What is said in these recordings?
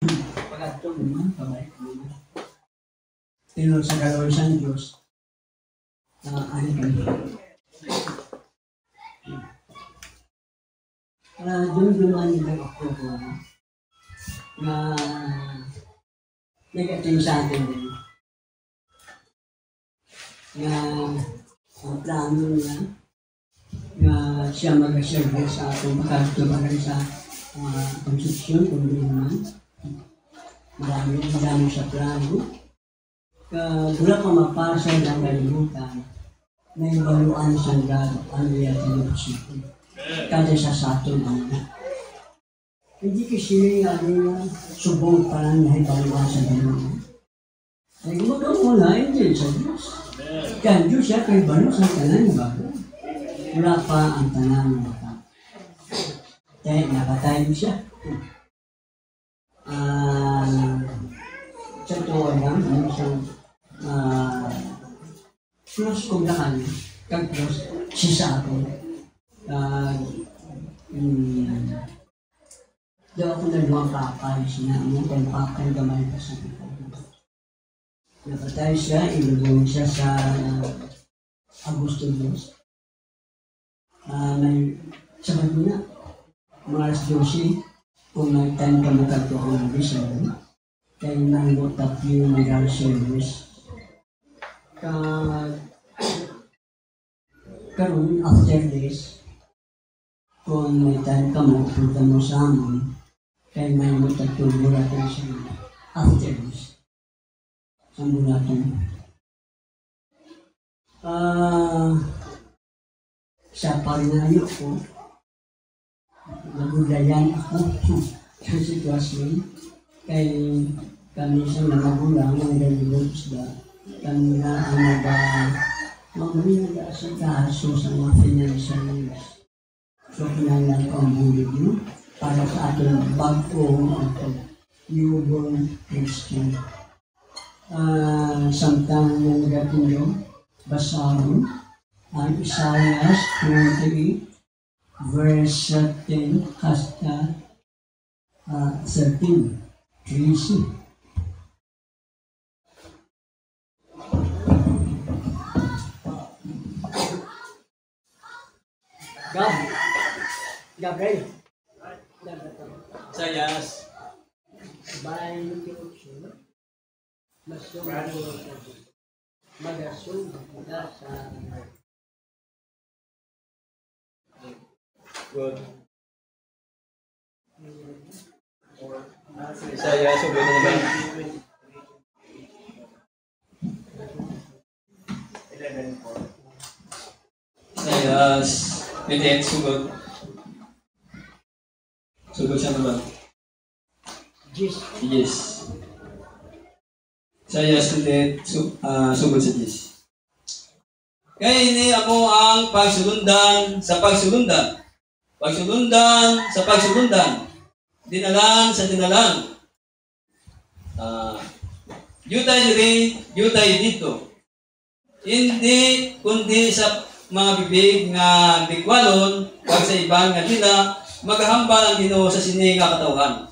Pag-atong naman, pabalik naman. Pero sa kalawang sa Diyos, ano kami? Dumaan nila ako ko na nag-attend sa atin din. Na ang plano niya na siya mag-serve sa atin, makatulungan sa construction, kung di naman. Marami sa plano. Wala ka mapasa ng kalimutan na ibaluan sa God ang iyong Panginoon. Kada sa sato naman. Hindi kasi subong pa lang na ibaluan sa Panginoon. Ay gumagawa na, hindi sa Diyos. Kaya Diyos siya kay balo sa tanan bago. Wala pa ang tanan ng bata. Kaya napatay mo siya. Sa tuwa lang, isang close kong lakan, kag-close siya sa ako. Daw ako nagawang kapay, sinabi kung kapay gamay ka sa ito. Napatay siya, ilugong siya sa Agosto 2. May sabat mo na, mga alas 12, kung nag-time ka magkagto ako ng December, kaya nangot at yung legal service. Karoon, after this, kung may time ka mo, punta mo sa amin, kaya may magtagtubo natin siya after this. Sa natin. Sa pagnayo ko, nagulayan ako sa sitwasyon, kay kami sa mga magulang, mga galibog sila, kami na ang nag-asikaso sa mga financial needs. So, kinalang ko ang bulig nyo para sa ating bagong newborn Christian. Samtang nagatin nyo, basahin ang Isaiah 28, verse 10 hasta 13. 3C. Gabriel. Sayas. Bayan yung masuk magasong sa Good. Saya sudah naman. Saya pinit sugod. Sugod siya naman. Yes. Saya pinit sugod sa Diyos. Kaya ini ako ang pagsulundan sa pagsulundan. Pagsulundan sa pagsulundan. Dinalan sa dinalan. Yutay diri, yutay dito. Hindi kundi sa mga bibig nga bigwalon, wag sa ibang nga dila, maghambal ang Ginoo sa sini nga katawhan.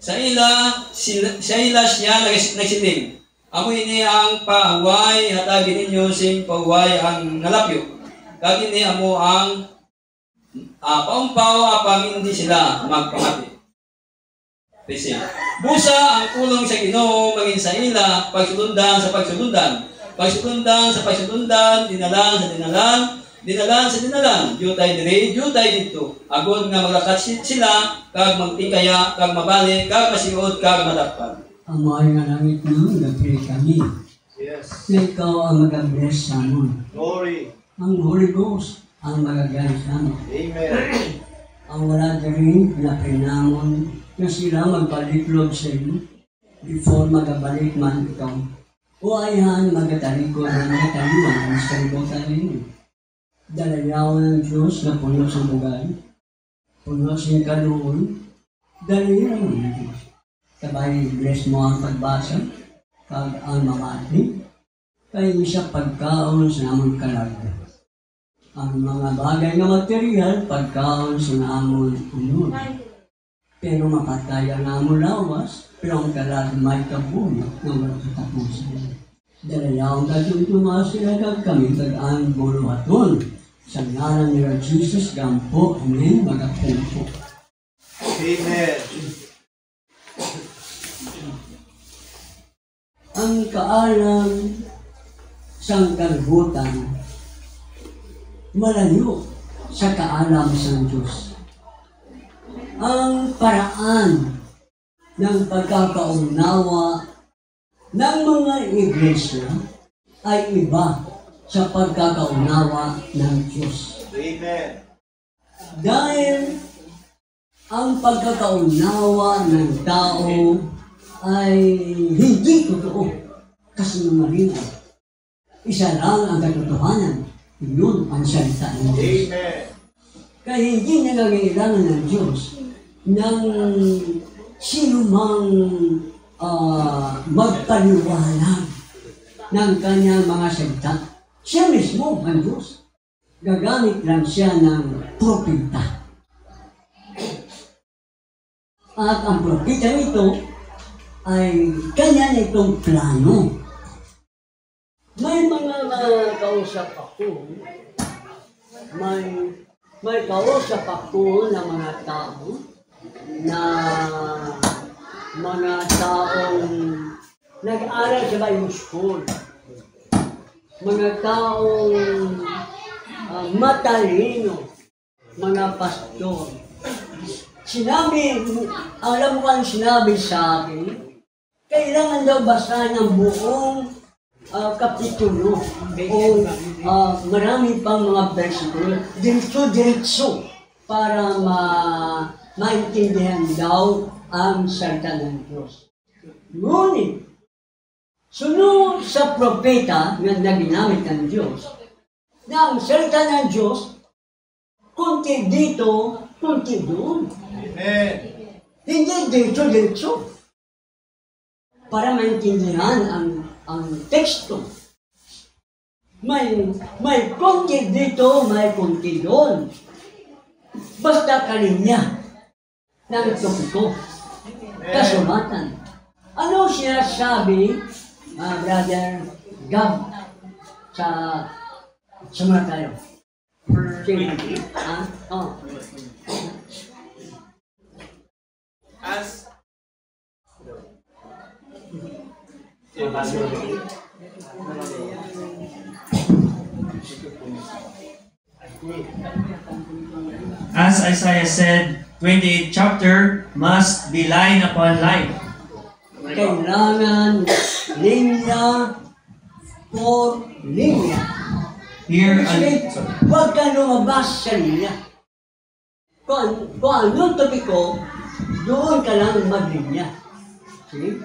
Sa ila siya nagsiling. Amo ini ang paaway, hatagin ninyo sing paaway ang nalapyo. Kag ini amo ang paumpaw apang hindi sila magpamati. Kasi busa ang kulong sa Ginoo maging sa ila, pagsulundan sa pagsulundan. Pagsulundan sa pagsulundan, dinalan sa dinalan, dinalan sa dinalan, jutay diri, jutay dito. Agod nga maglakat sila, kag magtingkaya, kag mabalik, kag masiod, kag madakpan. Ang mahal nga langit mo, nag-pray kami. Yes. Na ikaw ang mag-bless sa amin. Glory. Ang Holy Ghost ang mag-guide sa amin. Amen. Ang wala rin na pinamon na sila magbalik loob sa iyo before magabalik man ikaw. O ayahan magatalikod na mataliwan sa kalibutan ninyo. Dalayaw ng Diyos na puno sa bugay, puno sa kaluon, dalayaw ng Diyos. Sabay, bless mo ang pagbasa, kag ang mamati, kayo siya pagkaon sa among kalaga. Ang mga bagay na material, pagkaon sa among unod. pero mapataya nga mo lawas, pero ang kalalmay kabuyo na walang katapusan. Dalayaw ka ito mga sinagag kami tag-ang buluhaton. Sa ngalan ni Jesus, gampo, amen, magapumpo. Amen. Ang kaalam sang kalbutan, malayo sa kaalam sang Diyos. Ang paraan ng pagkakaunawa ng mga iglesia ay iba sa pagkakaunawa ng Diyos. Amen. Dahil ang pagkakaunawa ng tao ay hindi totoo kasi malinaw. Isa lang ang katotohanan. Yun ang salita ng Diyos. Amen. Kaya hindi nangangailangan ng Diyos ng sinumang magpaliwanag ng kanyang mga salita. Siya mismo, ang Diyos, gagamit lang siya ng propeta. At ang propeta nito ay kanya nitong plano. May mga kausap ako, may kausap ako ng mga tao na mga taong nag-aral sa Bible School. Mga taong matalino, mga pastor. Sinabi, alam mo ang sinabi sa akin, kailangan daw basahin ang buong kapitulo o marami pang mga versikulo, diretso para maintindihan daw ang salita ng Diyos. Ngunit, sunod sa propeta na ginamit ng Diyos, na ang salita ng Diyos, kunti dito, kunti doon. Amen. Hindi diretso. Para maintindihan ang teksto. May konti dito, may konti doon. Basta kalinya ng topiko. Kasulatan. Ano siya sabi, Brother Gab, sa mga tayo? As Isaiah said, 28th chapter must be line upon line. Kailangan linya por linya. Here, Huwag ka lumabas sa linya. Kung anong topiko, doon ka lang maglinya. See?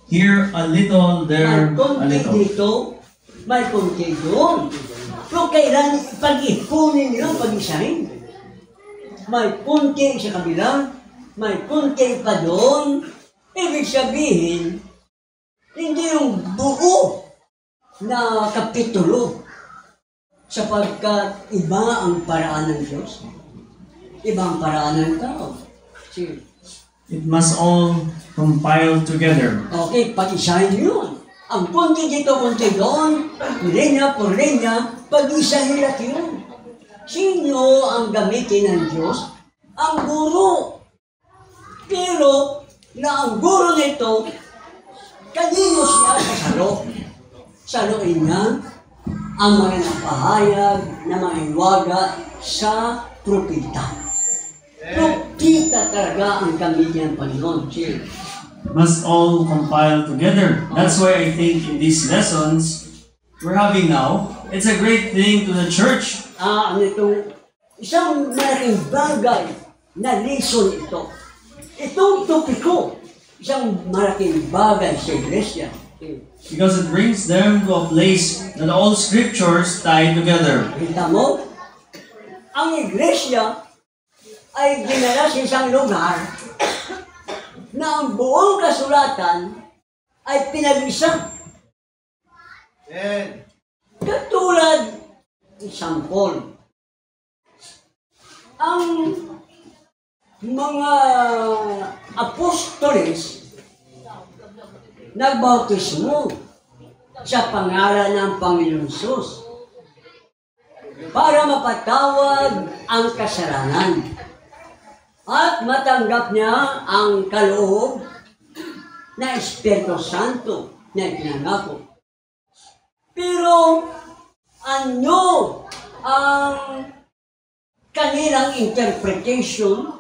here a little, there May a konti little. dito, may konti doon. Pero kailan pag-ipunin nyo, pag-isahin. May konti sa kabila, may konti pa doon. Ibig sabihin, hindi yung buo na kapitulo sapagkat iba ang paraan ng Diyos. Iba ang paraan ng tao. See? It must all compile together. Okay, pag-isahin yun. Ang konti dito, konti doon, linya por linya, pag-isahin lahat yun. Sino ang gamitin ng Diyos? Ang guro. Pero, na ang guro nito, kanino siya kasalo? Saluin niya ang mga napahayag na mga iwaga sa propeta. Propeta talaga ang gamitin ng Panginoon. Must all compile together. That's why I think in these lessons we're having now, it's a great thing to the church. Ano itong isang malaking bagay na lesson ito. Itong topiko, isang malaking bagay sa iglesia. Because it brings them to a place that all scriptures tie together. Kita mo, ang iglesia ay dinala sa isang lugar na ang buong kasulatan ay pinag-isa. Amen. Katulad ng sampol. Ang mga apostoles nagbautismo sa pangalan ng Panginoon Hesus para mapatawad ang kasalanan at matanggap niya ang kaloob na Espiritu Santo na ipinangako. Pero ano ang kanilang interpretation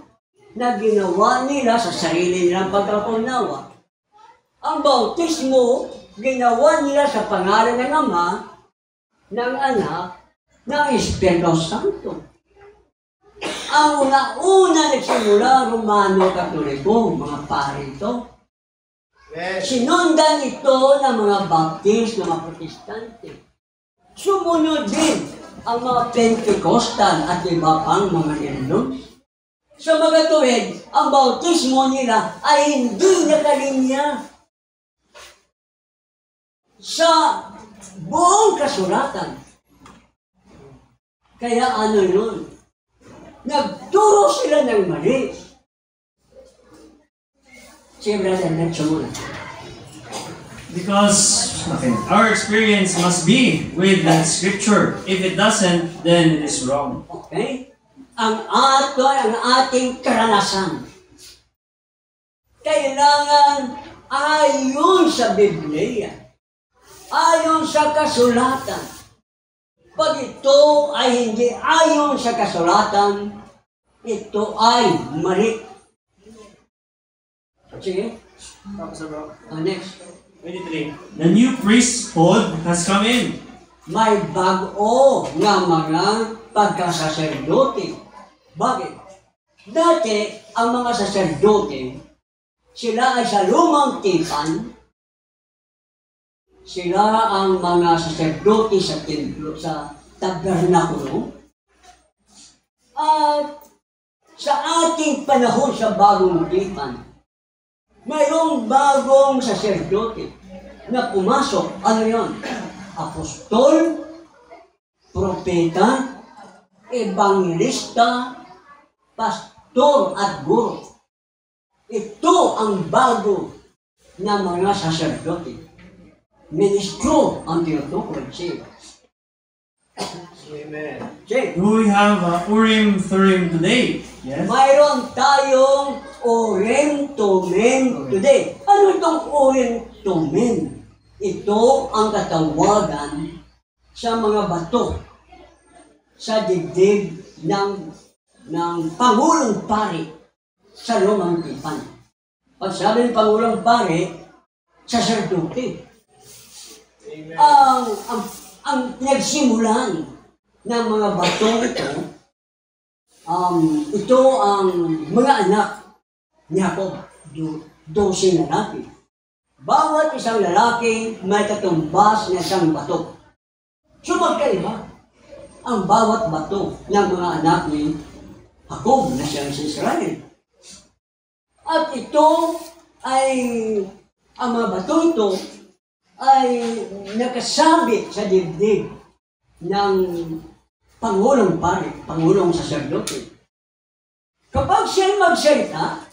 na ginawa nila sa sarili nilang pagkakaunawa? Ang bautismo, ginawa nila sa pangalan ng Ama, ng Anak, ng Espiritu Santo. Ang una-una nagsimula, Romano Katoliko, mga pare ito. Sinundan ito ng mga Baptist, mga Protestante. Sumunod din ang mga Pentecostal at iba pang mga Irnos. Sa mga tuwid, ang bautismo nila ay hindi nakalinya sa buong kasulatan. Kaya ano yun? Nagturo sila ng mali. Siyempre, nagsimula. Because our experience must be with that scripture. If it doesn't, then it is wrong. Okay? Ang ating karanasan. Kailangan ayon sa Biblia. Ayon sa kasulatan. Pag ito ay hindi ayon sa kasulatan, ito ay mali. Sige. Next. 23. The new priesthood has come in. May bago nga mga pagkasaserdote. Bakit? Dati, ang mga saserdote, sila ay sa lumang tipan, sila ang mga saserdote sa templo, sa tabernakulo. At sa ating panahon sa bagong tipan, mayroong bagong saserdote na pumasok. Ano yun? Apostol, propeta, evangelista, pastor at guro. Ito ang bago na mga saserdote. Ministro ang tinutukoy siya. Amen. Sige. Do we have Urim Thurim today? Yes. Mayroon tayong Urim Tumim today. Ano itong Urim Tumim? Ito ang katawagan sa mga bato sa dibdib ng Pangulong Pari sa lumang tipan. Pag sabi ng Pangulong Pari, saserdote. Ang nagsimulan ng mga bato ito ang mga anak ni Jacob, 12 lalaki. Bawat isang lalaki may katumbas na isang bato. So magkaiba ang bawat bato ng mga anak ni Jacob na siyang si Israel. At ito ay, ang mga bato ito ay nakasabit sa dibdib ng Pangulong Pari, Pangulong Saserdote. Kapag siya magsalita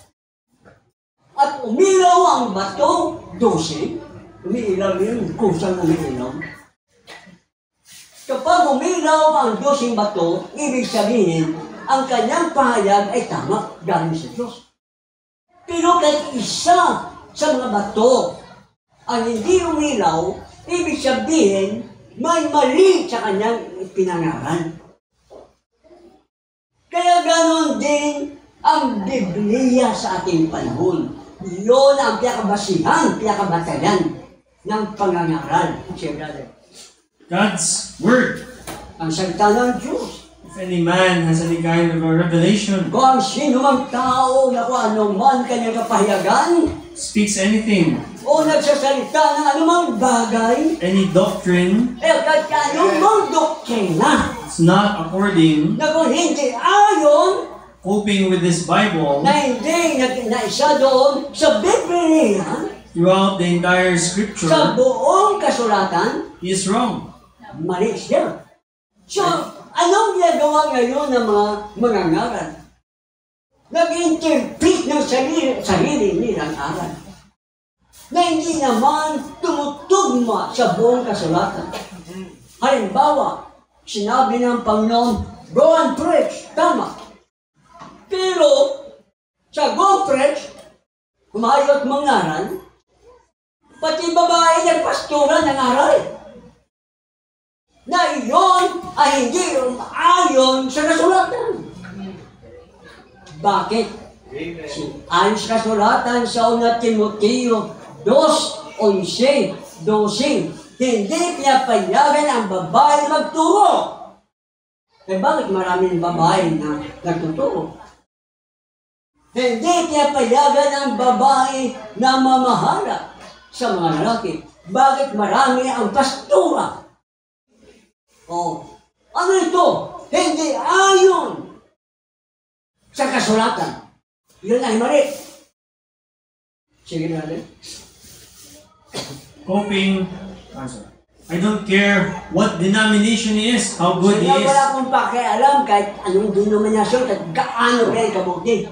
at umilaw ang bato, 12, umiilaw yun, kusang umiilaw. Kapag umilaw ang 12 bato, ibig sabihin, ang kanyang pahayag ay tama, galing sa Diyos. Pero kahit isa sa mga bato ang hindi umilaw, ibig sabihin, may mali sa kanyang pinangaral. Kaya ganon din ang Biblia sa ating panahon. Yun ang pinakabasihan, pinakabatayan ng pangangaral. God's Word. Ang salita ng Diyos. If any man has any kind of a revelation, Kung sino mang tao na kung anuman kanyang kapahayagan, speaks anything, o nagsasalita ng anumang bagay, any doctrine, kahit anumang doktrina, it's not according, na kung hindi ayon, coping with this Bible na hindi na isa doon sa Biblia, throughout the entire Scripture, sa buong kasulatan, he is wrong. mali siya. So, anong ginagawa ngayon ng mga ngaral? nag-interpret ng sarili nilang aral na hindi naman tumutugma sa buong kasulatan. Halimbawa, sinabi ng Panginoon, go and preach, tama. Pero, sa go preach, kumayo at mangaral, pati babae ng pastora nangaral na iyon ay hindi ayon sa kasulatan. Bakit? Ayon sa kasulatan sa 1 Timoteo 2:11, 12, hindi pinapayagan ang babae magturo. Eh bakit maraming babae na nagtuturo? Hindi pinapayagan ang babae na mamahala sa mga lalaki. Bakit marami ang pastura? Ano ito? Hindi ayon sa kasulatan. Yun ay mali. Sige natin. Coping. I don't care what denomination he is, how good he Kaya is, wala akong pakialam kahit anong denominasyon, kahit gaano rin kabuti.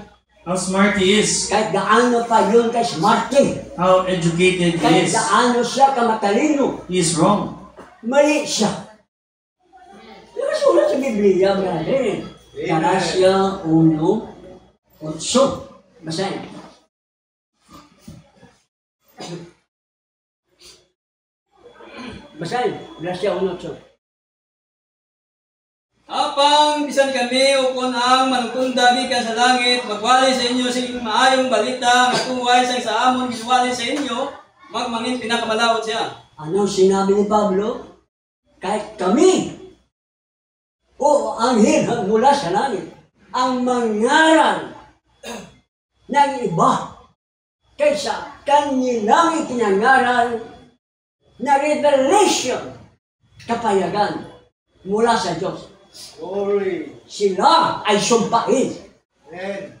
how smart he is, Kahit gaano pa yun kay smarte. how educated he Kahit is. gaano siya kamatalino. He is wrong. Mali siya. Sulat sa Biblia, brother. Galatia 1:8. Basahin. Basahin. Galatia 1:8. Apang bisan kami ukon ang manukunda gikan sa langit, magwali sa inyo sa maayong balita, matuway sa amon giswali sa inyo, magmangin pinakamalawot siya. Ano sinabi ni Pablo? Kahit kami, o anghel mula sa langit, ang mangaral ng iba kaysa kanilang itinangaral na revelation, kapayagan mula sa Diyos. Glory. Sila ay sumpain. Amen.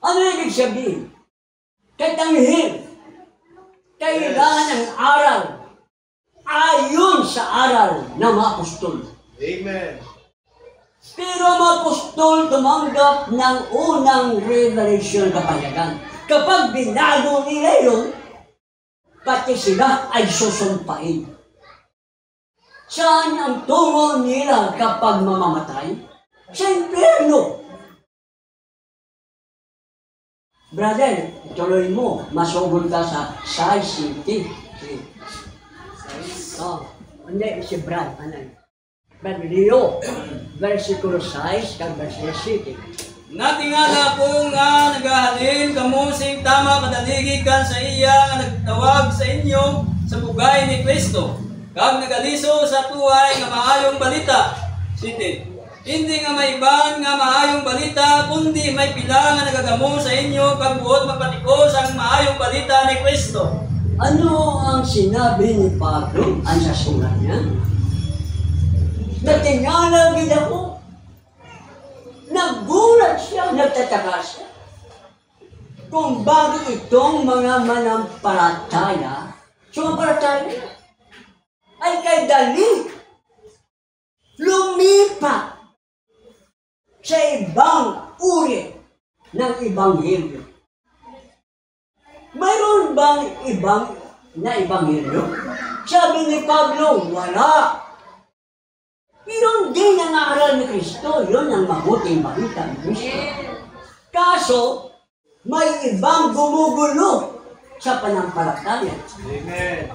Ano ibig sabihin? Kahit anghel, kailangan ng aral ayon sa aral ng mga apostol. Amen. Pero ang mga apostol tumanggap ng unang revelation kapayagan. Kapag binago nila yun, pati sila ay susumpain. Saan ang tungo nila kapag mamamatay? Sa impyerno. Brother, tuloy mo, masugod ka sa size city. Hindi, si Brad, Brad Leo, versikulo 6, kag versikulo 7. Natingala ko nga nagahalin kamusing tama kadaligikan sa iya nga nagtawag sa inyo sa bugay ni Kristo. Kag nagaliso sa tuway nga maayong balita. Siti. Hindi nga may iban nga maayong balita, kundi may pila nga nagagamo sa inyo kag buot magpatikos ang maayong balita ni Kristo. Ano ang sinabi ni Pablo? Ang sa sulat niya? Natingala gid ako. Nagulat siya, nagtataka siya. Kung bakit itong mga manampalataya, sumampalataya ay kay dali lumipat sa ibang uri ng Ebanghelyo. Mayroon bang ibang na Ebanghelyo? Sabi ni Pablo, wala. Yun din ang aaral ni Kristo. Yun ang mabuting balita ni Kristo. Kaso, may ibang gumugulo sa panampalataya. Amen.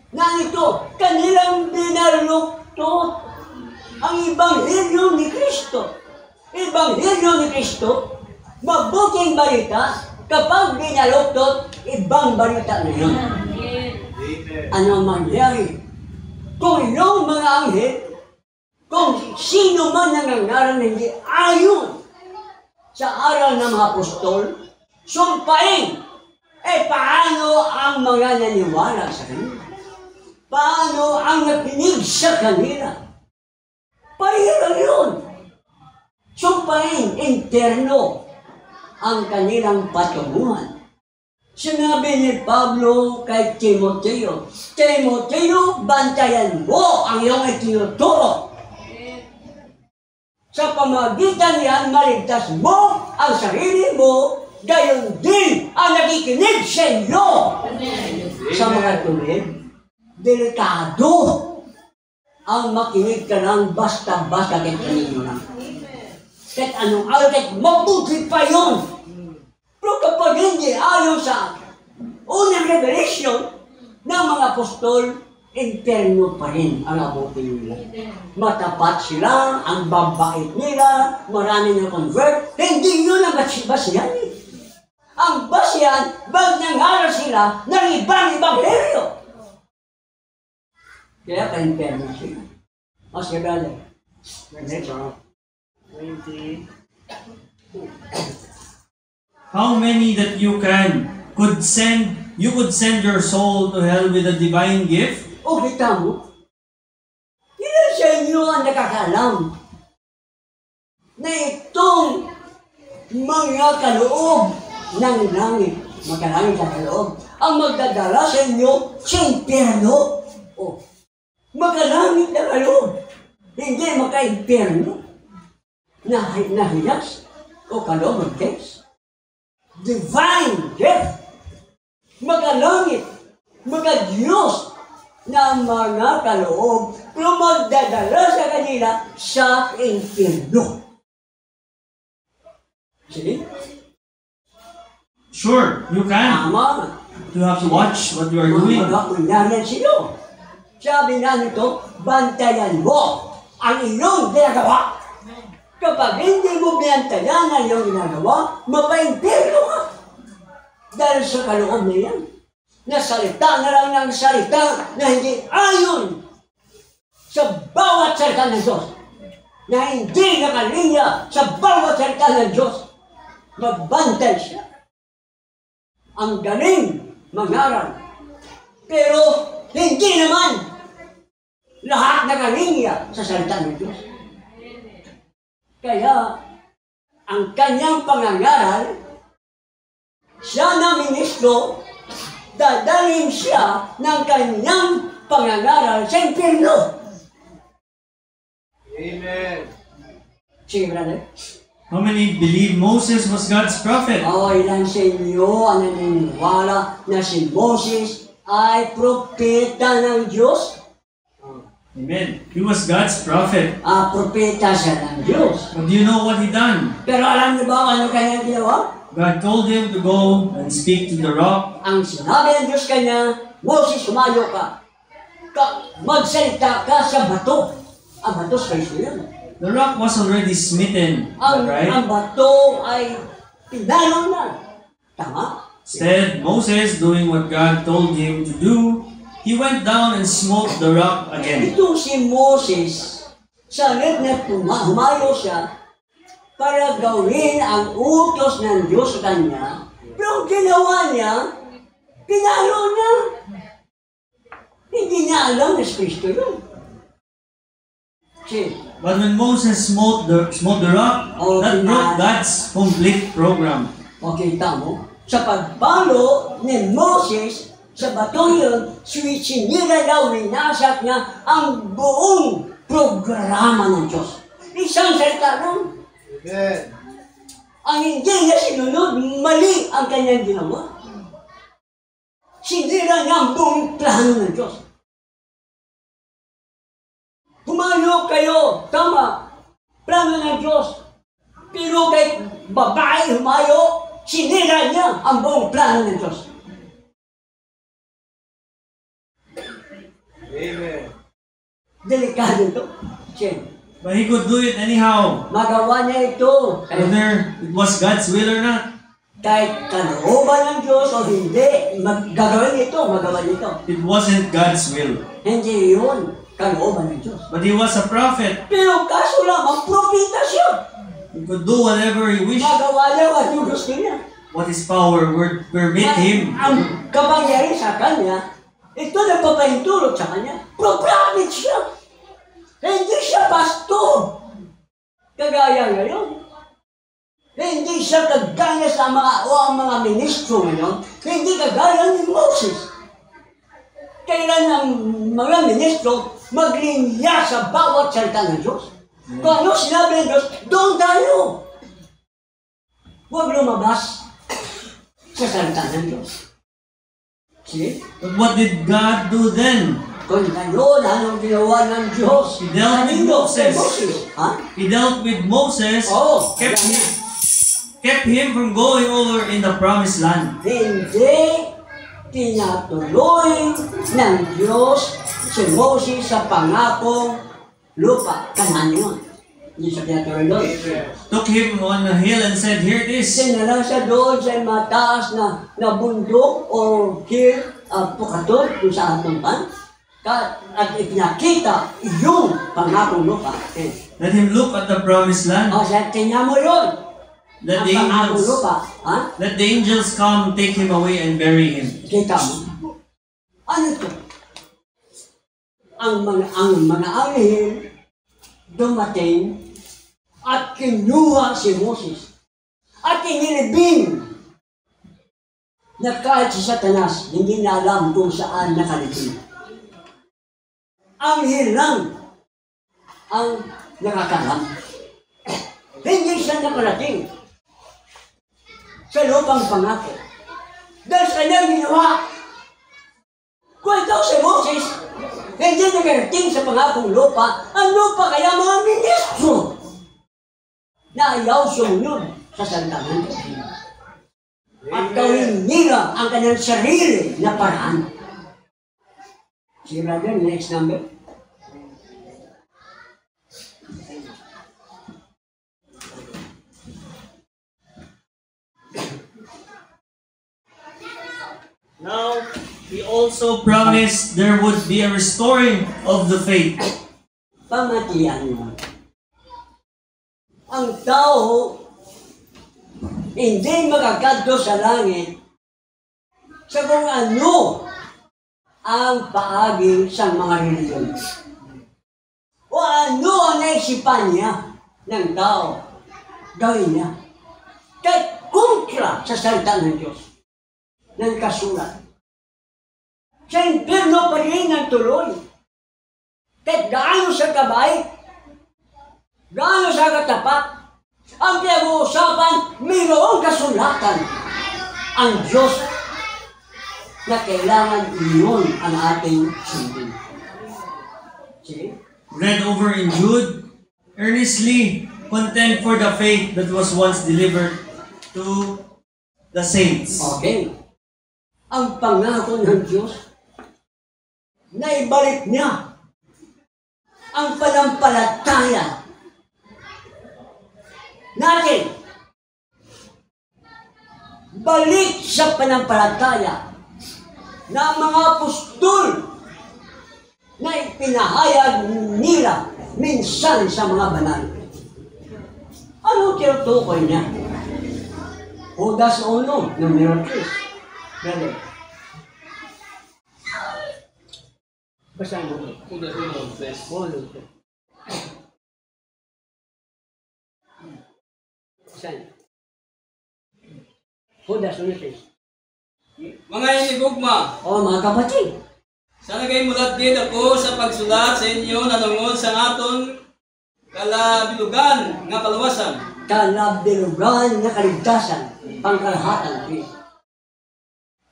Nganito, kanilang binaluktot ang Ebanghelyo ni Kristo. Ebanghelyo ni Kristo, mabuting balita, kapag binaluktot, ibang balita na yun. Amen. Ano mangyari? Kung yung mga anghel, kung sino man nangangaral na hindi ayon sa aral ng mga apostol, sumpain, paano ang mga naniwala sa kanila? Paano ang nakinig sa kanila? Pareho lang yun. Sumpain, interno, ang kanilang patunguhan. Sinabi ni Pablo kay Timoteo, Timoteo, bantayan mo ang iyong itinuturo. Sa pamagitan niyan, maligtas mo ang sarili mo, gayon din ang nakikinig sa inyo. Sa mga tuwid, delikado ang makinig ka lang basta-basta kahit kanino lang. Kahit anong ayaw, kahit mabuti pa yun. Pero kapag hindi ayaw sa unang revelation ng mga apostol, interno pa rin ang abuti nila. Matapat sila, ang babait nila, marami na convert. Hindi yun ang basyan eh. Ang basyan, bag nangaral sila ng ibang ebanghelyo. Kaya ka-interno sila. Mas brother. Next one. 20. How many that you could send your soul to hell with a divine gift? O kita mo, ilan sa inyo ang nakakalam na itong mga kaloob ng langit, makalangit sa kaloob, ang magdadala sa inyo sa impyerno. O, makalangit na kaloob, hindi maka-impyerno na hilas o kaloob ng text. Divine gift, makalangit, maka-Diyos na mga kaloob, pero magdadala sa kanila sa impyerno. Sige? Sure, you can. Tama. You have to watch what you are doing. Mga kunyanan sila. Sabi nga nito, bantayan mo ang iyong ginagawa. Kapag hindi mo bantayan ang iyong ginagawa, mapa-impyerno ka. Dahil sa kaloob na yan. Nasalita na lang ng salita na hindi ayon sa bawat salita ng Diyos. Na hindi nakalinya sa bawat salita ng Diyos. Magbantay siya. Ang galing mangaral. Pero hindi naman lahat nakalinya sa salita ng Diyos. Kaya ang kanyang pangangaral, siya na ministro, dadalhin siya ng kanyang pangangaral sa impyerno. Amen. Sige, brother. How many believe Moses was God's prophet? O, ilan sa inyo ang naniniwala na si Moses ay propeta ng Diyos? Amen. He was God's prophet. Propeta siya ng Diyos. But do you know what he done? Pero alam niyo ba ano kanyang ginawa? God told him to go and speak to the rock. Ang sinabi ng Diyos kanya, Moses, sumayo ka. Magsalita ka sa bato. Ang bato sa Kristo yun. The rock was already smitten, Ang right? bato ay pinalo na. Tama? Instead, Moses, doing what God told him to do, he went down and smote the rock again. Itong si Moses, sa red na humayo siya para gawin ang utos ng Diyos sa kanya, pero ginawa niya, pinalo niya. Hindi niya alam na si Kristo yun. See? But when Moses smote the rock, that broke God's complete program. Makita mo, sa pagpalo ni Moses sa bato yun, sinira daw, winasak niya ang buong programa ng Diyos. Isang salita lang. Amen. Ang hindi niya sinunod, mali ang kanyang ginawa. Sinira niya ang buong plano ng Diyos. Humayo kayo, tama, plano ng Diyos. Pero kay babae humayo, sinira niya ang buong plano ng Diyos. Amen. Delikado ito. Siya. But he could do it anyhow, Magawa niya ito. whether it was God's will or not. Kahit kalooban ng Diyos o hindi, gagawin ito, magawa nito. It wasn't God's will. Hindi yun, kalooban ng Diyos. But he was a prophet. Pero kaso lamang, propeta siya. He could do whatever he wished. Magawa niya what yung gusto niya. What his power would permit him. Ang kapangyari sa kanya, ito nagpapahintulot sa kanya. Prophet siya. Hindi siya pastor. Kagaya ngayon. Hindi siya kagaya sa mga ministro ngayon. Hindi kagaya ni Moses. Kailan ang mga ministro maglinya sa bawat salita ng Diyos. Kung ano sinabi ng Diyos, doon tayo. Huwag lumabas sa salita ng Diyos. See? But what did God do then? Kung ngayon, anong ginawa ng Diyos? He dealt with Moses. Ha? He dealt with Moses, Oo. kept him from going over in the promised land. Hindi tinatuloy ng Diyos si Moses sa pangakong lupa. Kanaan yun. Hindi siya tinatuloy doon. Took him on a hill and said, "Here it is." Sinala siya doon sa mataas na bundok o hill, pukatot kung sa atong pan. At ipinakita yung pangakong lupa. Let him look at the promised land. O siya, tingnan mo yun. Let Ang the pangakong angels, lupa. Ha? let the angels come, take him away, and bury him. Kita mo. Ano to? Ang mga anghel dumating at kinuha si Moses at inilibing na kahit si Satanas hindi na alam kung saan nakalibing. Anghel lang ang nakakalam. Hindi siya nakarating sa lupang pangako. Dahil sa kanyang ginawa. Kung ikaw si Moses, hindi nakarating sa pangakong lupa, ang lupa kaya mga ministro na ayaw sumunod sa salita ng Diyos. At gawin nila ang kanyang sarili na paraan. See, brother, next number. Now, he also promised there would be a restoring of the faith. Pamatian mo. Ang tao hindi makakadto sa langit sa kung ano ang paagi sa mga reliyon. O ano ang naisipan niya ng tao gawin niya. Kahit kontra sa salita ng Diyos, ng kasulat. Sa impyerno pa rin ang tuloy. Kahit gaano sa kabay, gaano sa katapat, ang pinag-uusapan, mayroong kasulatan. Ang Diyos na kailangan iyon ang ating sundin. See? Read over in Jude, earnestly contend for the faith that was once delivered to the saints. Okay. Ang pangako ng Diyos, naibalik niya ang panampalataya natin. Balik sa panampalataya na mga apostol na ipinahayag nila minsan sa mga banal. Ano tinutukoy niya? Judas 1, numero 3. Brother. Basahin mo. Judas 1:3. Basahin. Judas 1:3. Mga inigugma, O mga kapatid, sana kayo mulat din ako sa pagsulat sa inyo na tungod sa aton kalabilugan nga kaluwasan. kalabilugan na kaligtasan, pangkalahatan.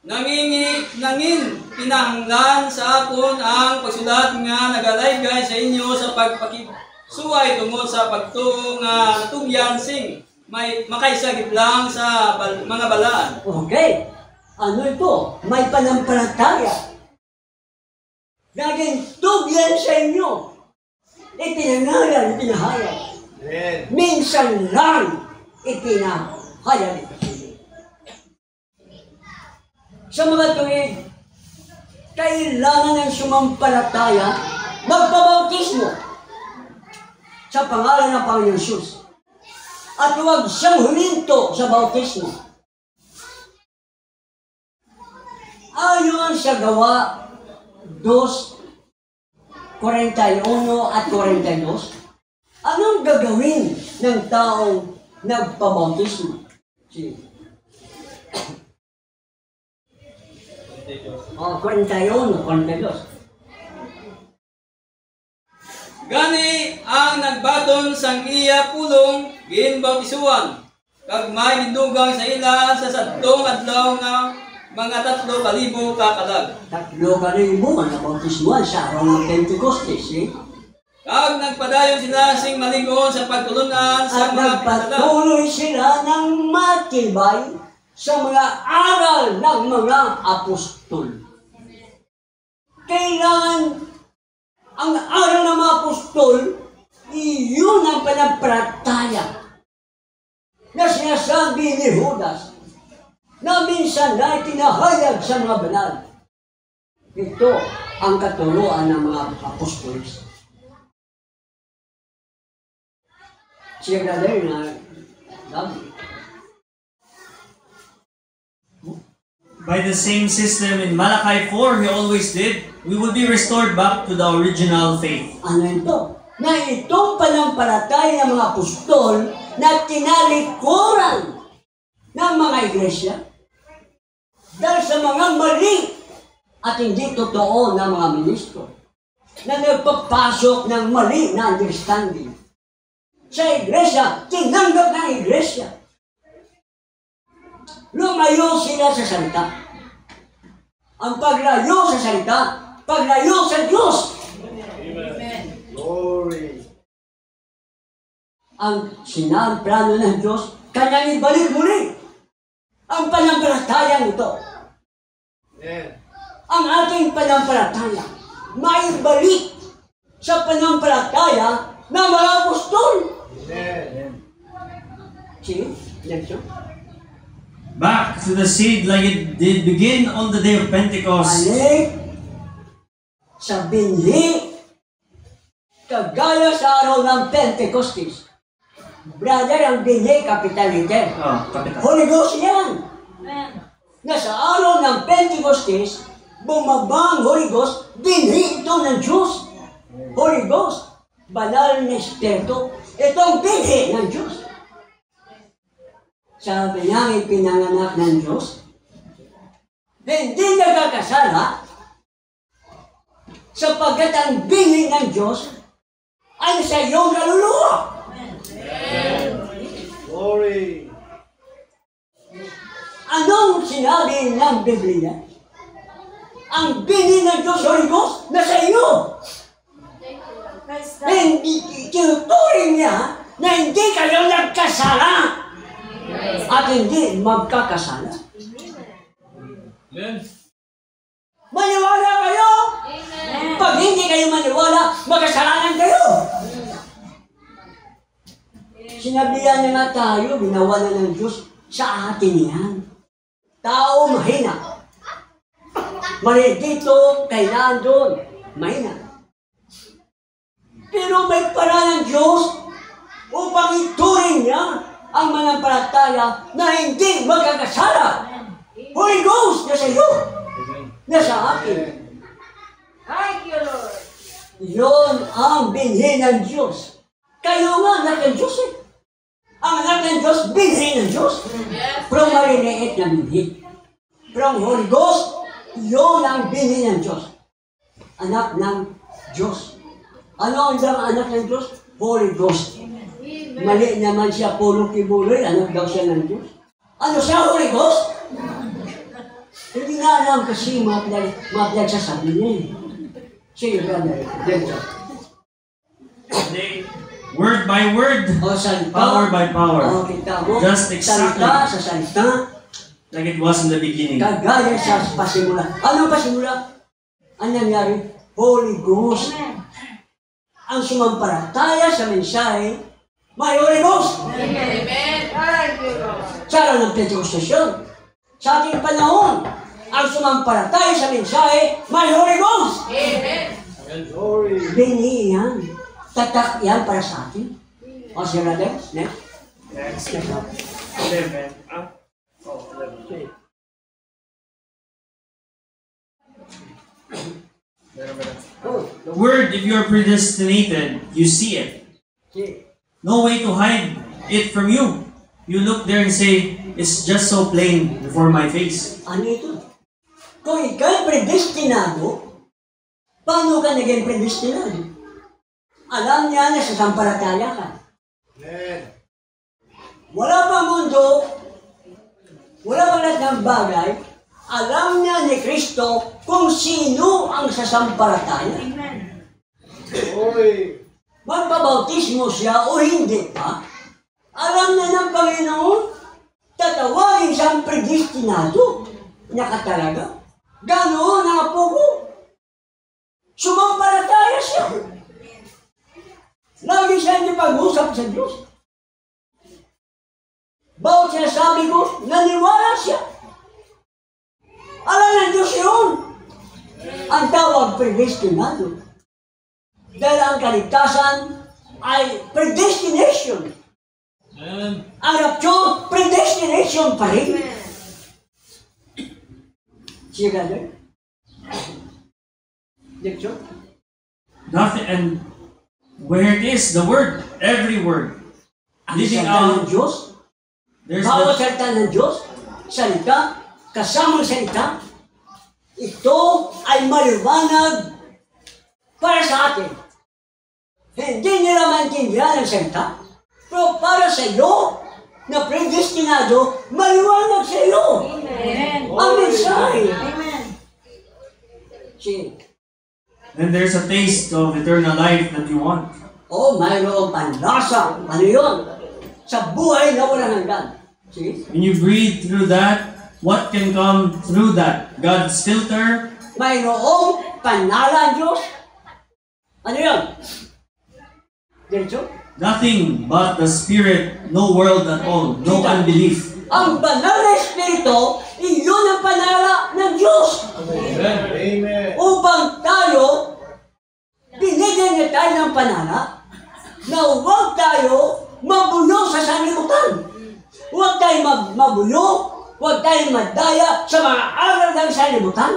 Nangin pinahanglan sa akon ang pagsulat nga nagalaygay sa inyo sa pagpakisuway tungod sa pagtuong nga natugyan sing may makaisagip lang sa mga balaan. Okay. Ano ito? May panampalataya. Naging tugyan sa inyo. Ipinangalan, ipinahayag. Amen. Minsan lang ipinahayag ito. Sa mga tuwid, kailangan ng sumampalataya magpabautismo sa pangalan ng Panginoon Jesus. At huwag siyang huminto sa bautismo. Ayon sa Gawa 2:41 at 42, anong gagawin ng taong nagpabautismo? Sige. 41, 42. Gani ang nagbago aton sang iya pulong ginbautisuan. Kag may gidugang sa ila sa sadtong adlaw nga mga 3,000 ka kalag. 3,000 man nabautismuhan sa araw ng Pentecostes, eh? Kag nagpadayon sila sing maligon sa pagtulunan sa At mga pinadala. nagpatuloy sila ng matibay sa mga aral ng mga apostol. Kailangan ang aral ng mga apostol, iyon ang panampalataya na sinasabi ni Judas na minsan na itinahayag sa mga banal. Ito ang katuruan ng mga apostols. Siya brother na sabi. By the same system in Malachi 4, he always did, we will be restored back to the original faith. Ano ito? Na itong panampalataya ng mga apostol na tinalikuran ng mga iglesia dahil sa mga mali at hindi totoo ng mga ministro na nagpapasok ng mali na understanding. Sa iglesia, tinanggap ng iglesia. Lumayo sila sa salita. Ang paglayo sa salita, paglayo sa Diyos. Glory. Ang plano ng Diyos, kanyang ibalik muli ang panampalataya nito. Amen. Ang ating panampalataya, maibalik sa panampalataya ng mga apostol. Amen. See? Next one. Back to the seed like it did begin on the day of Pentecost. Balik sa binhi kagaya sa araw ng Pentecostes. Brother, ang binhi, capital letter. Oh, kapitan. Holy Ghost yan. Na sa araw ng Pentecostes, bumaba ang Holy Ghost, binhi ito ng Diyos. Holy Ghost, banal na Espiritu, itong binhi ng Diyos. Sabi niya, ipinanganak ng Diyos, hindi nagkakasala sapagkat ang binhi ng Diyos ay sa iyong kaluluwa. Glory. Anong sinabi ng Biblia? Ang binhi ng Diyos, Holy Ghost, nasa iyo. Hindi tinuturing niya na hindi kayo nagkasala at hindi magkakasala. Amen. Maniwala kayo! Pag hindi kayo maniwala, magkasalanan kayo! Sinabihan na nga tayo, ginawa na ng Diyos sa atin yan. Tao mahina. Mali dito, kailangan doon. Mahina. Pero may paraan ng Diyos upang ituring niya ang manampalataya na hindi magkakasala. Holy Ghost, nasa iyo. Nasa akin. Thank you, Lord. Yun ang binhi ng Diyos. Kayo nga, anak ng Diyos eh. Ang anak ng Diyos, binhi ng Diyos. From maliliit na binhi. From Holy Ghost, yun ang binhi ng Diyos. Anak ng Diyos. Ano ang anak ng Diyos? Holy Ghost. Mali naman siya, pulo kibuloy, anak daw siya ng Diyos. Ano siya, Holy Ghost? Hindi na alam kasi mga sasabi niya eh. Sige, brother. Word by word, O salita. power by power, O kita mo. Just exactly. Salita sa salita. like it was in the beginning. Kagaya sa pasimula. Ano pasimula? Ang nangyari? Holy Ghost. Ang sumampalataya sa mensahe, may Holy Ghost. Amen. Thank you, Lord. Sa araw ng Pentecostes yun. Sa ating panahon, ang sumampalataya sa mensahe, may Holy Ghost. Amen. Glory. Binhi yan. Tatak yan para sa atin. O siya brother, next. Next. Next. 11. Oh, 11. Oh, The word, if you are predestinated, you see it. see. No way to hide it from you. You look there and say, it's just so plain before my face. Ano ito? Kung ikaw'y predestinado, paano ka naging predestinado? Alam niya na sasampalataya ka. Amen. Wala pa mundo, wala pa lahat ng bagay, alam niya ni Kristo kung sino ang sasampalataya. Glory. Magpabautismo siya o hindi pa, alam na ng Panginoon, tatawagin siyang predestinado. Nakatalaga. Ganoon ang apo ko. Sumampalataya siya. Lagi siya hindi pag-usap sa Diyos. Bawat sinasabi ko, naniwala siya. Alam ng Diyos yun. Ang tawag predestinado. Dahil ang kaligtasan ay predestination. Ang rapture, predestination pa rin. See brother? Lecture? Nothing, and where it is, the word, every word. Ang Living salita ng out, Diyos, there's bawat the, salita ng Diyos, salita, kasamang salita, ito ay maliwanag para sa atin. Hindi nila maintindihan ang salita, pero para sa iyo, na predestinado, maliwanag sa iyo. Amen. Ang mensahe. Amen. See, then there's a taste of eternal life that you want. oh, mayroong panlasa. Ano yun? Sa buhay na walang hanggan. See? When you breathe through that, what can come through that? God's filter, Mayroong panala ang Diyos. Ano yun? Diretso? nothing but the Spirit, no world at all, no unbelief. Ang banal na Espiritu, iyon ang panala ng Diyos. Amen. Upang tayo, binigyan niya tayo ng panala na huwag tayo mabulo sa sanlibutan. Huwag tayo mabulo, huwag tayo madaya sa mga aral ng sanlibutan.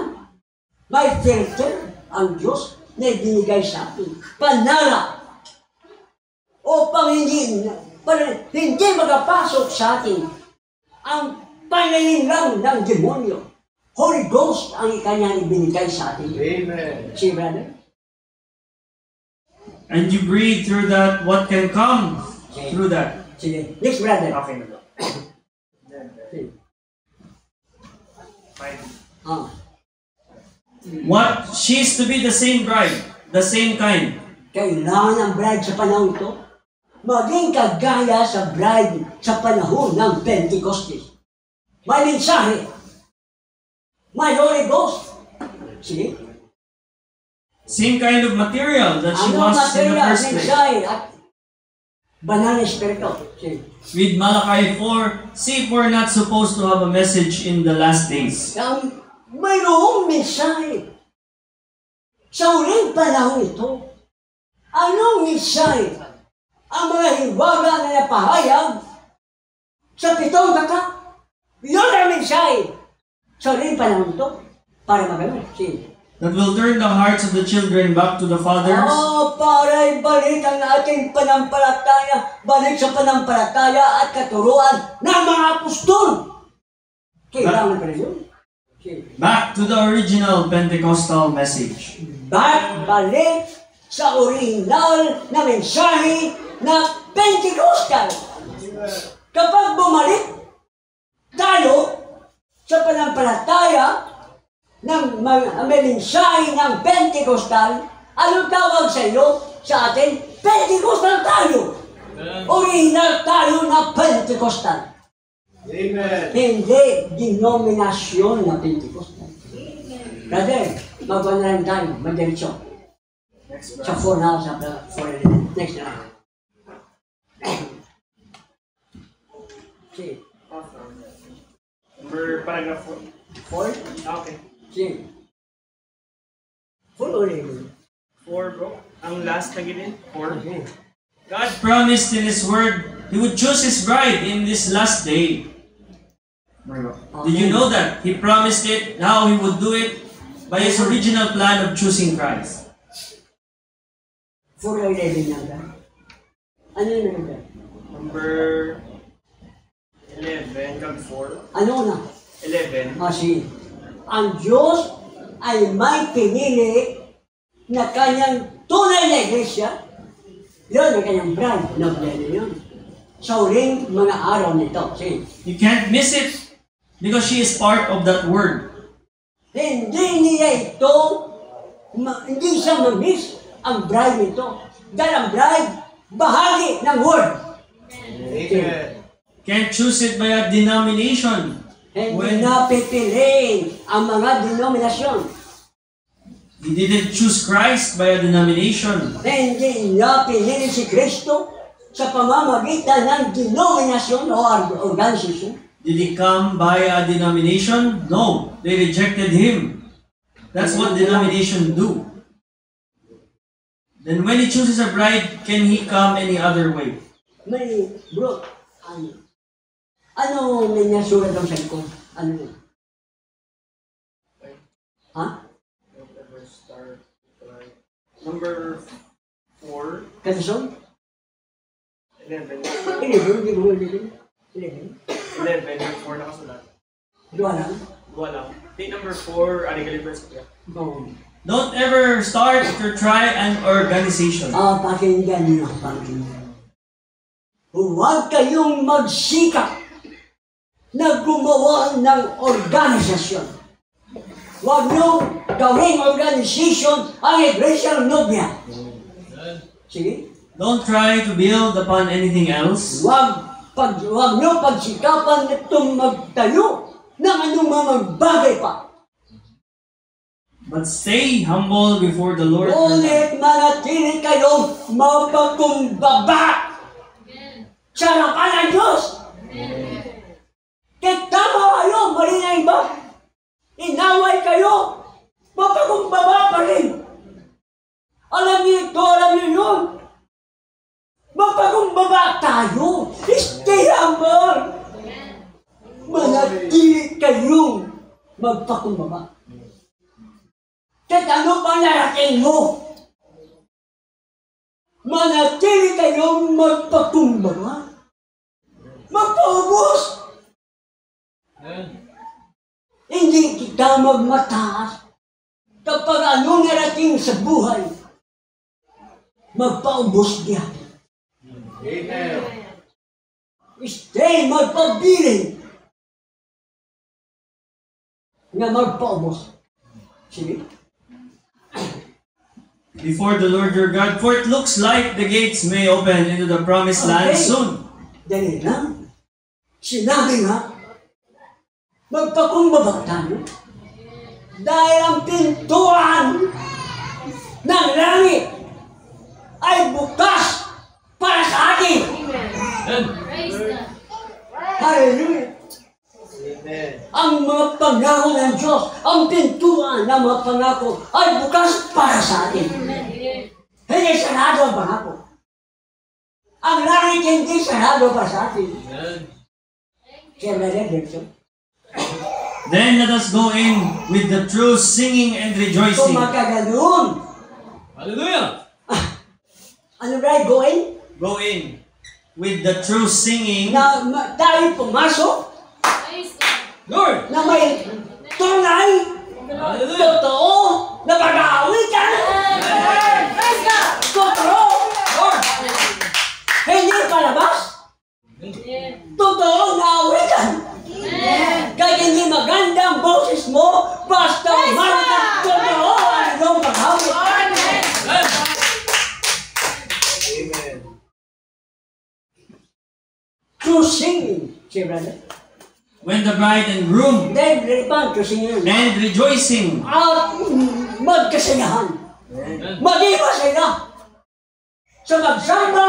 May filter ang Diyos na ibinigay sa atin. Panala. Upang hindi magapasok sa atin ang panalinlang ng demonyo. Holy Ghost ang kanyang ibinigay sa atin. Amen. See, brother? And you breathe through that, what can come through that? Sige. Next, brother. Okay na to. Sige. Ah. What? She's to be the same bride, the same kind. Kailangan ang bride sa panahon ito maging kagaya sa bride sa panahon ng Pentecostes. May mensahe. May Holy Ghost. Sige. Same kind of material that she Ano was in the material, first place. mensahe at banal na Espiritu. Sige. Read Malachi 4. See if we're not supposed to have a message in the last days. Ang mayroong mensahe sa huling panahon ito. Anong mensahe? Ang mga hiwaga na napahayag sa 7 tatak. Yun ang mensahe sa huling panahon ito para magano. Sige. That will turn the hearts of the children back to the fathers. Para ibalik ang ating panampalataya, balik sa panampalataya at katuruan ng mga apostol. Kailangan pa rin yun. Okay. Back to the original Pentecostal message. Balik sa original na mensahe na Pentecostal. Kapag bumalik tayo sa panampalataya ng may mensahe ng Pentecostal, anong tawag sa iyo, sa atin? Pentecostal tayo! Original tayo na Pentecostal. Amen. Hindi denominasyon na Pentecostal. Brother, magwa na lang tayo, mag-diretso. Sa 4 na, sa 4 next na. See. Number paragraph 4. 4? Okay. See. Full ulit. 4 bro. Ang last na gilid. 4. Okay. God promised in His Word He would choose His bride in this last day. Did you know that? He promised it. Now He would do it by His original plan of choosing Christ. 4:11 lang ba? Ano yun na ba? Number 11 kag 4. Ano na? 11. Kasi ang Diyos ay may pinili na kanyang tunay na iglesia Yun ang kanyang bride. Noble na yun. Sa huling mga araw nito. Sige. You can't miss it because she is part of that word. Hindi niya ito, hindi siya ma-miss ang bride nito. Dahil ang bride, bahagi ng word. Amen. Can't choose it by a denomination. Hindi na pipiliin ang mga denominasyon. He didn't choose Christ by a denomination. Hindi na pinili si Kristo sa pamamagitan ng denominasyon o organization. Did he come by a denomination? No, they rejected him. That's what denomination do. Then when he chooses a bride, can he come any other way? May, bro, ano may nasulat ang sa likod? Ano yun? Ha? Number 4. Katisong? 11. 11, di ba 11? 11? 11, number 4 nakasulat. Dua lang? Dua lang. Take number 4, Arigalit verse 3. Oo. Don't ever start to try an organization. Pakinggan niyo, pakinggan. Huwag kayong magsikap na gumawa ng organisasyon. Huwag niyo gawing organisasyon ang Iglesia Nobia. Sige? Don't try to build upon anything else. Huwag niyo pagsikapan itong magtayo ng anumang bagay pa. But stay humble before the Lord. Ngunit manatili kayong mapakumbaba sa harapan ng Diyos. Kitama kayo, mali na iba. Inaway kayo, mapakumbaba pa rin. Alam niyo ito, alam niyo yun. Mapakumbaba tayo. Stay humble. Manatili kayong magpakumbaba. Kahit ano pang narating mo, manatili kayong magpakumbaba. Magpaubos. Hindi kita magmataas. Kapag ano narating sa buhay, magpaubos diyan. Amen. Stay magpabilin na magpaubos. Sige. Before the Lord your God, for it looks like the gates may open into the promised land soon. Dali lang. Sinabi nga, magpakumbaba tayo. Dahil ang pintuan ng langit ay bukas para sa atin. Praise God. Hallelujah. Amen. Ang mga pangako ng Diyos, ang pintuan ng mga pangako ay bukas para sa atin. Hindi sarado ang pangako. Ang langit hindi sarado para sa atin. Kaya nalilito. Then let us go in with the true singing and Kung rejoicing. magkaganoon, Hallelujah! ano ba, go in? Go in with the true singing. Na tayo pumasok, Praise God. Lord! na may tunay, Hallelujah! totoo, na pag-aawitan. Praise God. Totoo, Lord! hindi palabas. Totoo na awitan. Kahit hindi maganda ang boses mo, basta umarap totoo ang iyong paghawit. Amen. True singing, si brother. When the bride and groom Then, relevant to singing. and rejoicing. At magkasayahan. Maging masaya. Sa magsama,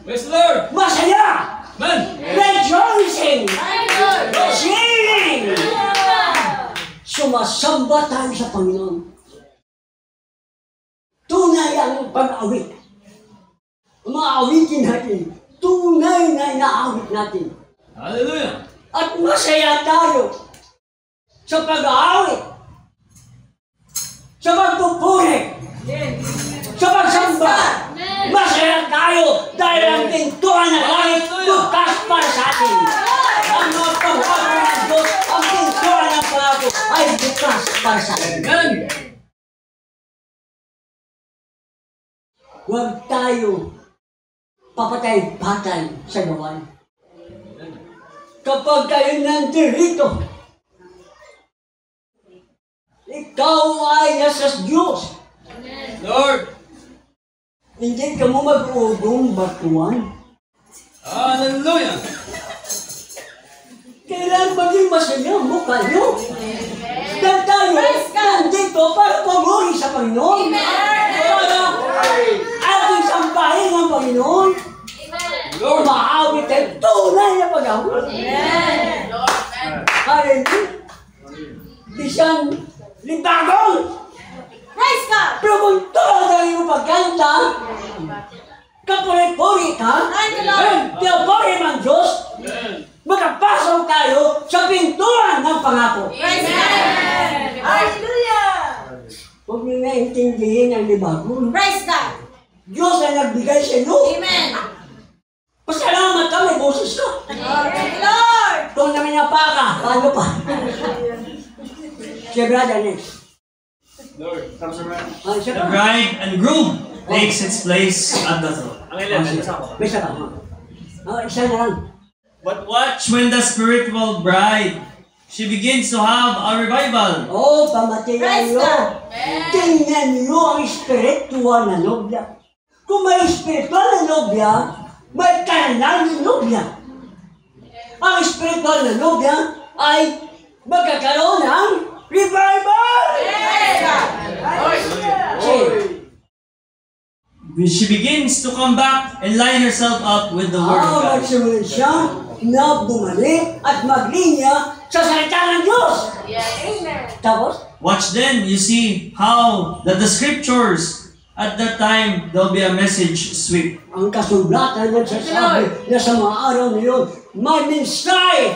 Praise the Lord! masaya. Amen! Rejoicing. Praise God. Singing. Sumasamba tayo sa Panginoon. Tunay ang pag-awit. Maawitin natin. Tunay na inaawit natin. Hallelujah! At masaya tayo sa pag-aawit. Sa pagpupuri. Sa pagsamba. Masaya tayo dahil ang pintuan ng langit bukas para sa atin. Ang mga pangako ng Diyos, ang pintuan ng pangako ay bukas para sa atin. Amen! Huwag tayo papatay-patay sa gawain. Kapag kayo nandirito, ikaw ay nasa Diyos. Lord. Hindi ka mo mag-ugong batuan. Hallelujah. Kailan maging masaya mo kayo? Dahil tayo nandito para pumuri sa Panginoon. Para ating sampahin ang Panginoon. Lord. Maawit ay tunay na pag-awit. Hallelujah. Bisan libagong. Praise God! Pero kung tulad ang iyong pagkanta, kapuri-puri ka, pinapuri ng Diyos, magkapasok tayo sa pintuan ng pangako. Praise God! Hallelujah! Huwag niyo naintindihin ang libagong. Praise God! Diyos ay nagbigay sa iyo. Amen! Pasalamat ka, may boses ka. Thank you, Lord! Kung namin napa ka, paano pa? Si Brother Next. Lord. Ay, siya The ka. bride and groom takes its place at the throne. Ang ilan, isa ko. May isa ka. Isa na lang. But watch when the spiritual bride, she begins to have a revival. Oh, pamatayan Praise niyo. God! Tingnan niyo ang spiritual na nobya. Kung may spiritual na nobya, may kanal na nobya. Ang spiritual na nobya ay magkakaroon ng revival! Praise God! She begins to come back and line herself up with the Word of God. Magsimula siya na bumalik at maglinya sa salita ng Diyos. Amen! Tapos, Watch then, you see how that the scriptures at that time there'll be a message sweep. ang kasulatan nagsasabi na sa mga araw na yun, may mensahe!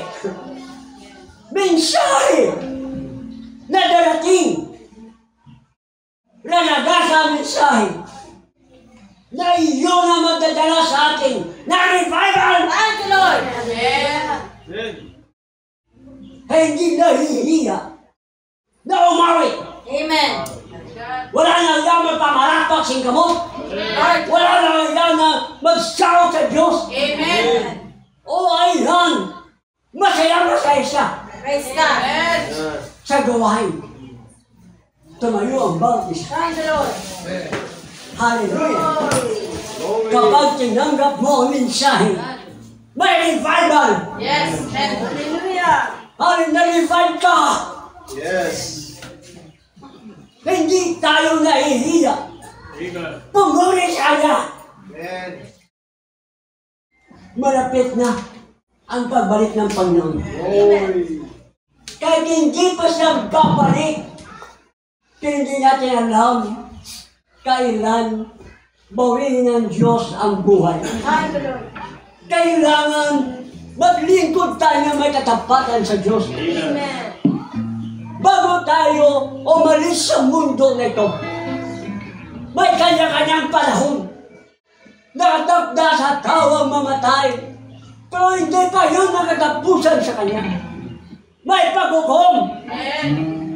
Mensahe! Na darating! Lalagasa mensahe! Na iyon ang magdadala sa atin na revival! Thank you, Lord! Amen! Hindi nahihiya na umawi! Amen! Wala na lang magpamarapak sing kamot! Wala na lang na mag-shout sa Diyos! Amen! O ayhan! Masaya siya Praise God! sa gawain. Tumayo ang bautis. Thank you, Lord! Hallelujah! Kapag tinanggap mo ang mensahe, may revival! Yes! Hallelujah! Na-revive ka! Yes. Hindi tayo nahihiya. Pumuli siya! Amen. Malapit na ang pagbalik ng Panginoon. Glory. Kahit hindi pa siya babalik, hindi natin alam kailan bawiin ng Diyos ang buhay. Thank you, Lord! Kailangan maglingkod tayo na may katapatan sa Diyos. Amen! Bago tayo umalis sa mundo na ito, may kanya-kanyang panahon. Nakatapda sa tawang mamatay, pero hindi pa yun nakatapusan sa kanya. May paghukom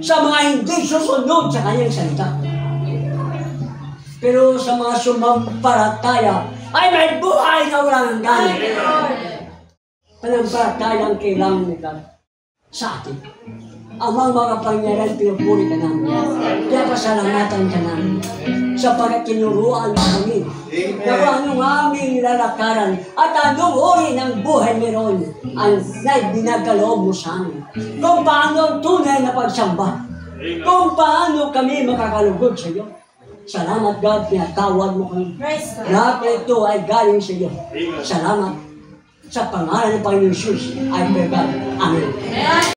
sa mga hindi susunod sa kanyang salita. Pero sa mga sumampalataya, ay may buhay na walang hanggan. Panampalataya ang kailangan nila sa atin. Amang mga pangyayari, pinupuri ka namin. Kaya pasalamatan ka namin. Sapagat tinuruan mo kami. Na kung anong aming lalakaran at anong uri ng buhay meron ang binagkaloob mo sa amin. Kung paano ang tunay na pagsamba. Kung paano kami makakalugod sa iyo. Salamat God, pinatawad mo kami. Praise God! Lahat na ito ay galing sa iyo. Salamat. Sa pangalan ng Panginoon Jesus, I pray God. Amen.